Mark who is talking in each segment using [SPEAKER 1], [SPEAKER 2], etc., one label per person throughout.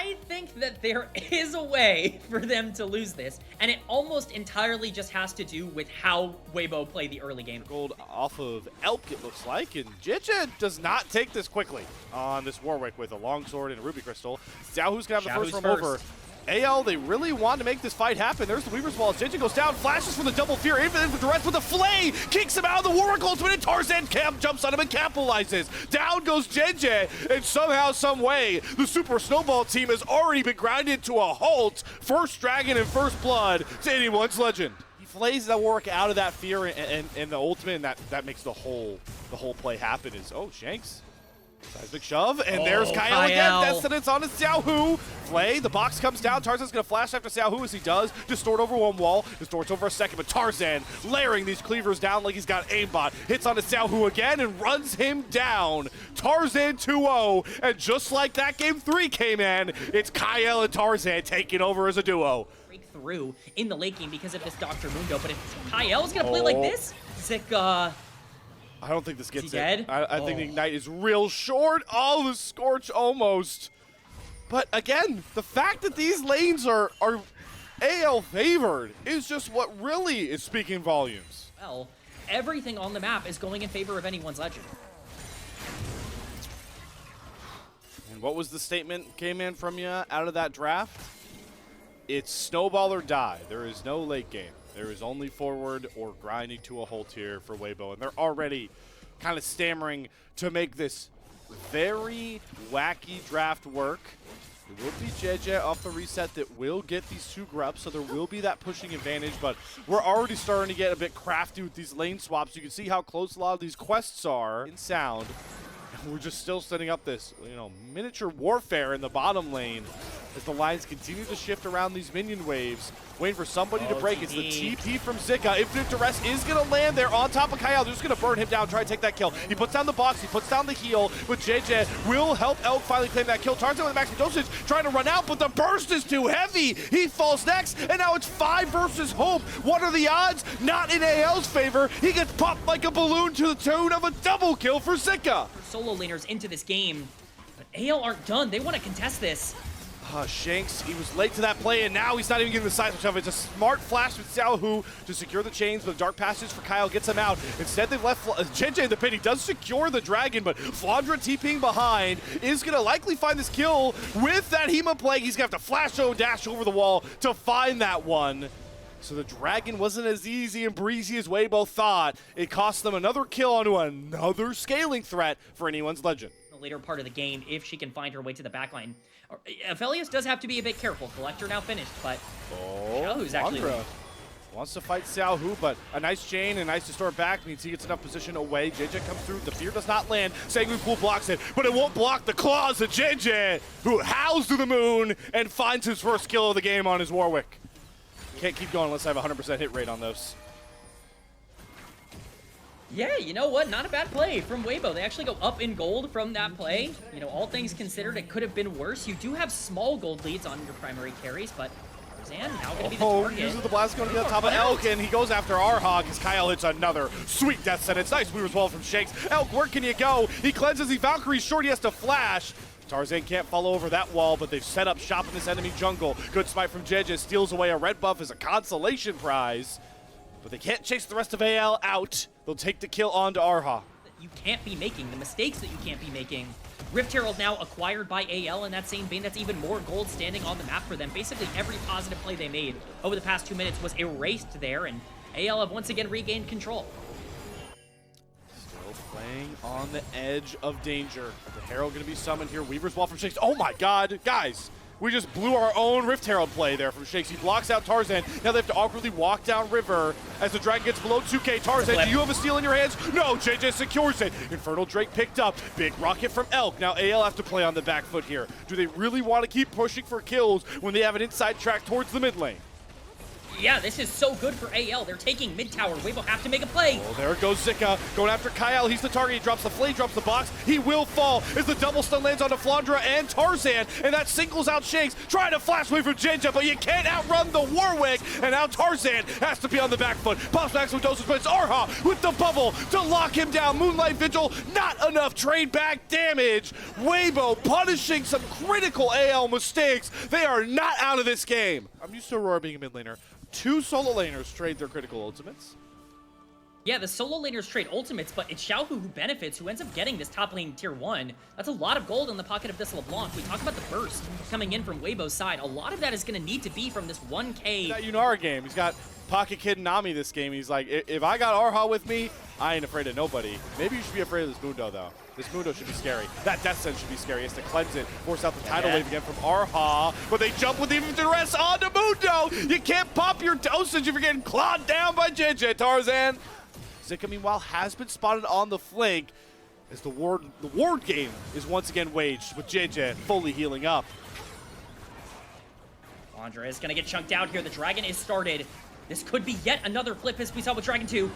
[SPEAKER 1] I think that there is a way for them to lose this, and it almost entirely just has to do with how Weibo play the early game.
[SPEAKER 2] Gold off of Elk, it looks like, and Jijia does not take this quickly on this Warwick with a longsword and a ruby crystal. Xiaohu's gonna have the first room over. AL, they really want to make this fight happen. There's the Weaver's Wall. Jijia goes down, flashes for the double fear, infinite with the rest with the flay, kicks him out of the Warwick ultimate, and Tarzan jumps on him and capitalizes. Down goes Jijia, and somehow, some way, the Super Snowball team has already been grinded to a halt. First Dragon and first blood to anyone's legend. He flays the Warwick out of that fear and the ultimate, and that makes the whole play happen. Is Shanks. Seismic shove, and there's Kyle again. Dissonance on his Xiaohu. Flay, the box comes down. Tarzan's going to flash after Xiaohu as he does. Distort over one wall, distorts over a second, but Tarzan layering these cleavers down like he's got aimbot. Hits on his Xiaohu again and runs him down. Tarzan 2-0, and just like that game 3 came in, it's Kyle and Tarzan taking over as a duo.
[SPEAKER 1] Breakthrough in the late game because of this Dr. Mundo, but if Kyle's going to play like this, Zika...
[SPEAKER 2] I don't think this gets
[SPEAKER 1] it.
[SPEAKER 2] I think the Ignite is real short. Oh, the Scorch almost. But again, the fact that these lanes are AL favored is just what really is speaking volumes.
[SPEAKER 1] Well, everything on the map is going in favor of anyone's legend.
[SPEAKER 2] And what was the statement came in from you out of that draft? It's snowball or die. There is no late game. There is only forward or grinding to a halt here for Weibo, and they're already kind of stammering to make this very wacky draft work. It will be Jijia off the reset that will get these 2 grubs, so there will be that pushing advantage, but we're already starting to get a bit crafty with these lane swaps. You can see how close a lot of these quests are in sound. And we're just still setting up this, miniature warfare in the bottom lane as the lines continue to shift around these minion waves, waiting for somebody to break. It's the TP from Zika. Infinite Duress is going to land there on top of Kyle. They're just going to burn him down, try to take that kill. He puts down the box, he puts down the heal, but Jijia will help Elk finally claim that kill. Tarzan with the maximum dosage, trying to run out, but the burst is too heavy. He falls next, and now it's 5 versus Hope. What are the odds? Not in AL's favor. He gets popped like a balloon to the tune of a double kill for Zika.
[SPEAKER 1] Solo laners into this game, but AL aren't done. They want to contest this.
[SPEAKER 2] Shanks, he was late to that play, and now he's not even getting the seismic shove. It's a smart flash with Xiaohu to secure the chains, but Dark Passage for Kyle gets him out. Instead, they've left Jijia in the pit. He does secure the dragon, but Flandra TPing behind is going to likely find this kill with that Hema Plague. He's going to have to flash dash over the wall to find that one. So the dragon wasn't as easy and breezy as Weibo thought. It cost them another kill onto another scaling threat for anyone's legend.
[SPEAKER 1] The later part of the game, if she can find her way to the backline. Aphelios does have to be a bit careful. Collector now finished, but Xiaohu's actually
[SPEAKER 2] wants to fight Xiaohu, but a nice chain and nice distort back means he gets enough position away. Jijia comes through. The fear does not land. Sanguine Pool blocks it, but it won't block the claws of Jijia, who howls to the moon and finds his first kill of the game on his Warwick. Can't keep going unless I have a 100% hit rate on those.
[SPEAKER 1] Yeah, you know what? Not a bad play from Weibo. They actually go up in gold from that play. All things considered, it could have been worse. You do have small gold leads on your primary carries, but Tarzan now going to be the target.
[SPEAKER 2] Uses the blast going to the top of Elk, and he goes after Arhog as Kyle hits another sweet death sentence. Nice Weaver's Wall from Shanks. Elk, where can you go? He cleanses the Valkyrie short. He has to flash. Tarzan can't follow over that wall, but they've set up shop in this enemy jungle. Good smite from Jijia, steals away a red buff as a consolation prize. But they can't chase the rest of AL out. They'll take the kill onto Arha.
[SPEAKER 1] You can't be making, the mistakes that you can't be making. Rift Herald now acquired by AL in that same vein. That's even more gold standing on the map for them. Basically every positive play they made over the past 2 minutes was erased there, and AL have once again regained control.
[SPEAKER 2] Still playing on the edge of danger. The Herald going to be summoned here. Weaver's Wall from Shakes. Oh my god, guys. We just blew our own Rift Herald play there from Shakes. He blocks out Tarzan. Now they have to awkwardly walk down river as the dragon gets below 2k. Tarzan, do you have a steal in your hands? No, Jijia secures it. Infernal Drake picked up. Big rocket from Elk. Now AL have to play on the back foot here. Do they really want to keep pushing for kills when they have an inside track towards the mid lane?
[SPEAKER 1] Yeah, this is so good for AL. They're taking mid tower. Weibo have to make a play.
[SPEAKER 2] Oh, there goes Zika going after Kyle. He's the target. He drops the flame, drops the box. He will fall as the double stun lands onto Flandra and Tarzan, and that singles out Shanks, trying to flash away from Jinja, but you can't outrun the Warwick, and now Tarzan has to be on the back foot. Pops maximum dosage, but it's Arha with the bubble to lock him down. Moonlight Vigil, not enough trade back damage. Weibo punishing some critical AL mistakes. They are not out of this game. I'm used to Aurora being a mid laner. 2 solo laners trade their critical ultimates.
[SPEAKER 1] Yeah, the solo laners trade ultimates, but it's Xiaohu who benefits, who ends up getting this top lane tier 1. That's a lot of gold in the pocket of this LeBlanc. We talk about the burst coming in from Weibo's side. A lot of that is going to need to be from this 1K.
[SPEAKER 2] That Yunara game, he's got Pocket Kid Nami this game. He's like, if I got Arha with me, I ain't afraid of nobody. Maybe you should be afraid of this Mundo, though. This Mundo should be scary. That Death Sense should be scary. He has to cleanse it, force out the tidal wave again from Arha. But they jump with even the rest onto Mundo. You can't pop your dosage if you're getting clawed down by JJ. Tarzan. Zika, meanwhile, has been spotted on the flank as the ward game is once again waged with JJ fully healing up.
[SPEAKER 1] Flandra is going to get chunked out here. The Dragon is started. This could be yet another flip as we saw with Dragon 2.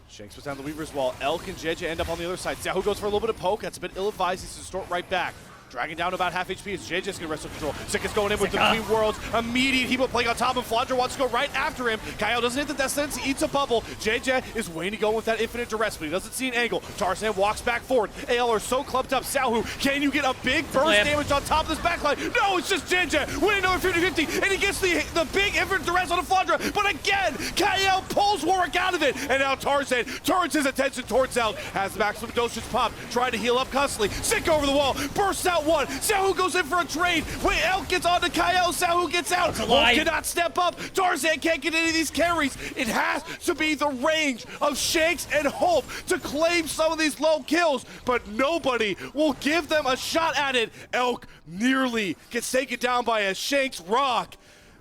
[SPEAKER 2] Shanks puts down the Weaver's wall. Elk and JJ end up on the other side. Xiaohu goes for a little bit of poke. That's a bit ill-advised. He's to start right back. Dragging down to about half HP as JJ's going to wrestle control. Zika's going in with the Between Worlds. Immediate Hebo playing on top of Flandra wants to go right after him. Kyle doesn't hit the Death Sentence. He eats a bubble. JJ is waiting to go with that infinite duress, but he doesn't see an angle. Tarzan walks back forward. AL are so clumped up. Xiaohu, can you get a big burst damage on top of this backline? No, it's just JJ winning over 50-50, and he gets the big infinite duress on the Flandra. But again, Kyle pulls Warwick out of it, and now Tarzan turns his attention towards Elk. Has the maximum dosage pop, trying to heal up constantly. Zika over the wall, bursts out one. Xiaohu goes in for a trade. Wait, Elk gets onto Kyle. Xiaohu gets out. Wolf cannot step up. Tarzan can't get any of these carries. It has to be the range of Shanks and Hope to claim some of these low kills, but nobody will give them a shot at it. Elk nearly gets taken down by a Shanks rock,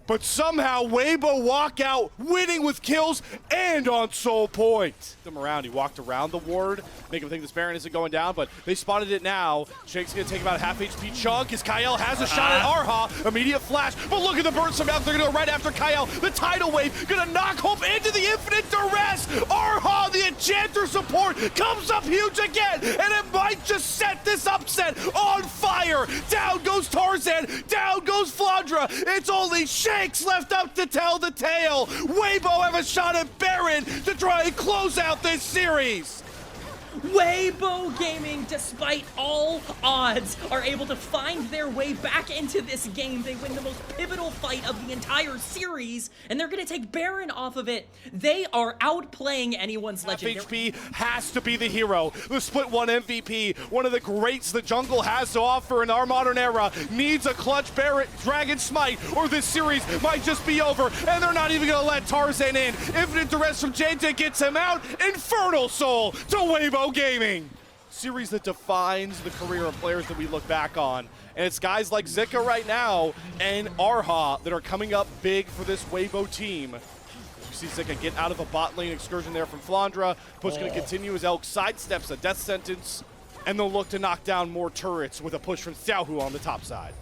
[SPEAKER 2] but somehow Waybo walk out winning with kills and on soul point. Them around, he walked around the ward, make him think this Baron isn't going down, but they spotted it now. Shake's gonna take about a half HP chunk as Kyle has a shot at Arha. Immediate flash, but look at the burst from Elk. They're gonna go right after Kyle. The tidal wave gonna knock Hope into the infinite duress. Arha, the enchanter support, comes up huge again, and it might just set this upset on fire. Down goes Tarzan, down goes Flandra. It's only Shanks left up to tell the tale. Waybo have a shot at Baron to try and close out this series.
[SPEAKER 1] Weibo Gaming, despite all odds, are able to find their way back into this game. They win the most pivotal fight of the entire series, and they're going to take Baron off of it. They are outplaying anyone's legend.
[SPEAKER 2] HP has to be the hero. The split one MVP, one of the greats the jungle has to offer in our modern era, needs a clutch Baron Dragon Smite, or this series might just be over, and they're not even going to let Tarzan in. Infinite Duress from JJ gets him out. Infernal Soul to Weibo Gaming. Series that defines the career of players that we look back on. And it's guys like Zika right now and Arha that are coming up big for this Weibo team. You see Zika get out of a bot lane excursion there from Flandra. Push going to continue as Elk sidesteps a death sentence, and they'll look to knock down more turrets with a push from Xiaohu on the top side.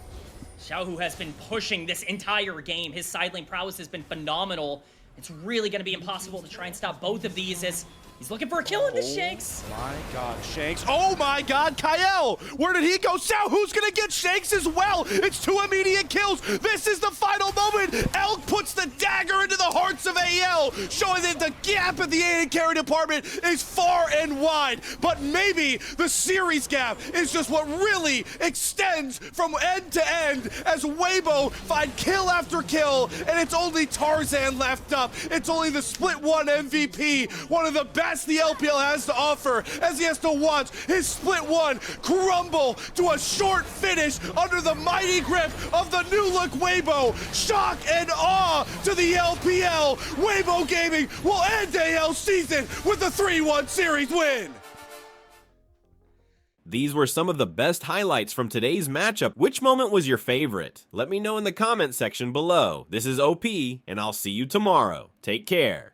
[SPEAKER 1] Xiaohu has been pushing this entire game. His side lane prowess has been phenomenal. It's really going to be impossible to try and stop both of these as he's looking for a kill in this Shanks.
[SPEAKER 2] My God, Shanks. Oh my God, Kyle. Where did he go? Xiaohu's gonna get Shanks as well. It's 2 immediate kills. This is the final moment. Elk puts the dagger into the hearts of AL, showing that the gap at the AD carry department is far and wide. But maybe the series gap is just what really extends from end to end as Weibo find kill after kill, and it's only Tarzan left up. It's only the split one MVP, one of the best the LPL has to offer, as he has to watch his split one crumble to a short finish under the mighty grip of the new look Weibo. Shock and awe to the LPL. Weibo Gaming will end AL season with a 3-1 series win.
[SPEAKER 3] These were some of the best highlights from today's matchup. Which moment was your favorite? Let me know in the comment section below. This is OP, and I'll see you tomorrow. Take care.